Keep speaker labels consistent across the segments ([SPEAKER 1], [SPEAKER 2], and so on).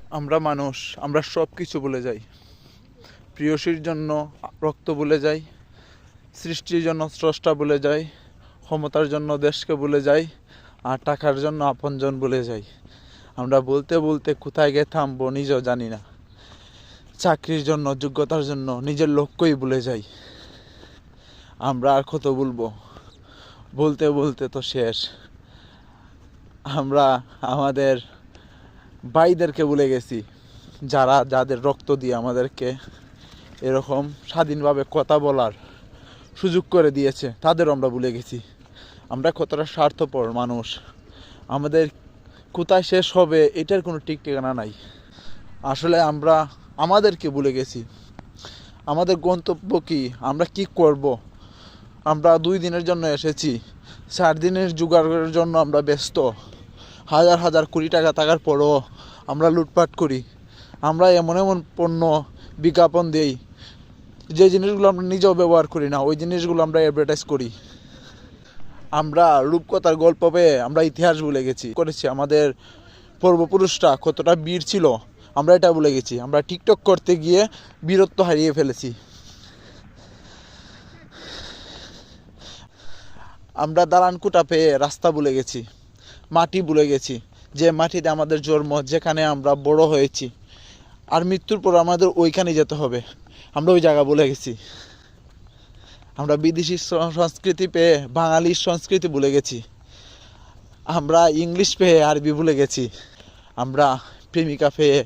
[SPEAKER 1] আমরা মানুষ, আমরা সব কিছু ভুলে যাই। প্রিয়সীর জন্য রক্ত ভুলে যাই, সৃষ্টির জন্য স্রষ্টা ভুলে যাই, ক্ষমতার জন্য দেশকে ভুলে যাই, আর টাকার জন্য আপনজন ভুলে যাই। আমরা বলতে বলতে কোথায় গিয়ে থামবো নিজেও জানি না। চাকরির জন্য, যোগ্যতার জন্য নিজের লক্ষ্যই ভুলে যাই। আমরা আর কত বলবো? বলতে বলতে তো শেষ। আমরা আমাদের ভাইদেরকে ভুলে গেছি, যাদের রক্ত দিয়ে আমাদেরকে এরকম স্বাধীনভাবে কথা বলার সুযোগ করে দিয়েছে, তাদেরও আমরা ভুলে গেছি। আমরা কতটা স্বার্থপর মানুষ, আমাদের কোথায় শেষ হবে এটার কোনো ঠিক ঠিকানা নাই। আসলে আমরা আমাদেরকে ভুলে গেছি। আমাদের গন্তব্য কি, আমরা কি করব? আমরা 2 দিনের জন্য এসেছি, 4 দিনের জোগাড়ের জন্য আমরা ব্যস্ত। হাজার হাজার কোটি টাকা থাকার পরও আমরা লুটপাট করি। আমরা এমন এমন পণ্য বিজ্ঞাপন দেই যে জিনিসগুলো আমরা নিজেও ব্যবহার করি না, ওই জিনিসগুলো আমরা অ্যাডভার্টাইজ করি। আমরা রূপকথার গল্প পেয়ে আমরা ইতিহাস ভুলে গেছি করেছি। আমাদের পূর্বপুরুষরা কতটা বীর ছিল আমরা এটা ভুলে গেছি। আমরা টিকটক করতে গিয়ে বীরত্ব হারিয়ে ফেলেছি। আমরা দালান কোঠা পেয়ে রাস্তা ভুলে গেছি, মাটি ভুলে গেছি, যে মাটিতে আমাদের জন্ম, যেখানে আমরা বড় হয়েছি। আর মৃত্যুর পর আমাদের ওইখানে যেতে হবে, আমরা ওই জায়গা ভুলে গেছি। আমরা বিদেশি সংস্কৃতি পেয়ে বাঙালির সংস্কৃতি ভুলে গেছি। আমরা ইংলিশ পেয়ে আরবি ভুলে গেছি। আমরা প্রেমিকা পেয়ে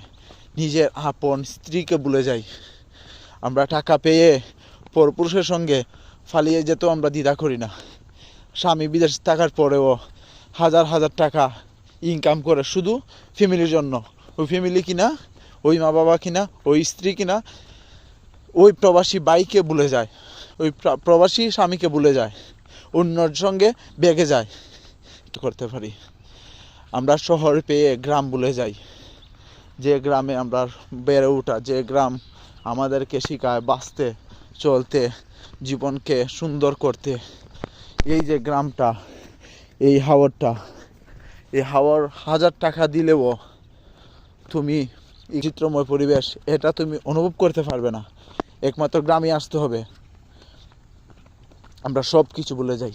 [SPEAKER 1] নিজের আপন স্ত্রীকে ভুলে যাই। আমরা টাকা পেয়ে পরপুরুষের সঙ্গে পালিয়ে যেতেও আমরা দ্বিধা করি না। স্বামী বিদেশ থাকার পরেও হাজার হাজার টাকা ইনকাম করে শুধু ফ্যামিলির জন্য। ওই ফ্যামিলি কিনা, ওই মা বাবা কিনা, ওই স্ত্রী কিনা, ওই প্রবাসী বাইকে ভুলে যায়, ওই প্রবাসী স্বামীকে ভুলে যায়, অন্যর সঙ্গে বেগে যায়। একটু করতে পারি। আমরা শহর পেয়ে গ্রাম ভুলে যাই, যে গ্রামে আমরা বেড়ে ওঠা, যে গ্রাম আমাদেরকে শেখায় বাঁচতে, চলতে, জীবনকে সুন্দর করতে। এই যে গ্রামটা, এই হাওয়াটা, এই হাওয়ার 1000 টাকা দিলেও তুমি এই চিত্রময় পরিবেশ এটা তুমি অনুভব করতে পারবে না। একমাত্র গ্রামে আসতে হবে। আমরা সব কিছু ভুলে যাই।